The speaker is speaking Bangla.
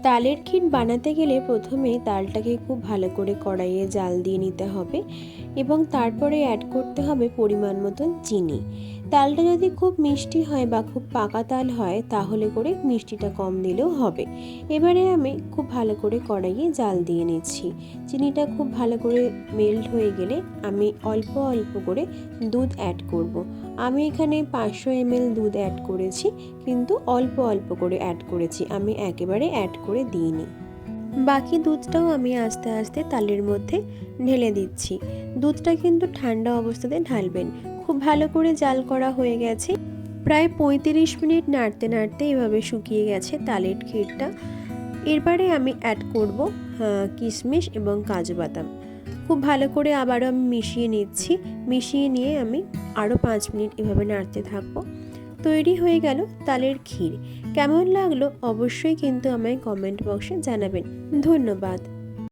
তালের ক্ষীর বানাতে গেলে প্রথমে তালটাকে খুব ভালো করে কড়াইয়ে জাল দিয়ে নিতে হবে এবং তারপরে অ্যাড করতে হবে পরিমাণ মতন চিনি। তালটা যদি খুব মিষ্টি হয় বা খুব পাকা তাল হয় তাহলে করে মিষ্টিটা কম দিলেও হবে। এবারে আমি খুব ভালো করে কড়াইয়ে জাল দিয়ে নিচ্ছি। চিনিটা খুব ভালো করে মেল্ট হয়ে গেলে আমি অল্প অল্প করে দুধ অ্যাড করব। আমি এখানে 500 ml দুধ অ্যাড করেছি, কিন্তু অল্প অল্প করে অ্যাড করেছি, আমি একেবারে অ্যাড করে দিইনি। বাকি দুধটাও আমি আস্তে আস্তে তালের মধ্যে ঢেলে দিচ্ছি। দুধটা কিন্তু ঠান্ডা অবস্থাতে ঢালবেন। খুব ভালো করে জাল করা হয়ে গেছে, প্রায় 35 মিনিট নাড়তে নাড়তে এভাবে শুকিয়ে গেছে তালের ক্ষীরটা। এরপরে আমি অ্যাড করব কিশমিশ এবং কাজু বাদাম। খুব ভালো করে আবারও আমি মিশিয়ে নিচ্ছি। মিশিয়ে নিয়ে আমি আরও 5 মিনিট এভাবে নাড়তে থাকবো। তৈরি হয়ে গেল তালের ক্ষীর। কেমন লাগলো অবশ্যই কিন্তু আমায় কমেন্ট বক্সে জানাবেন। ধন্যবাদ।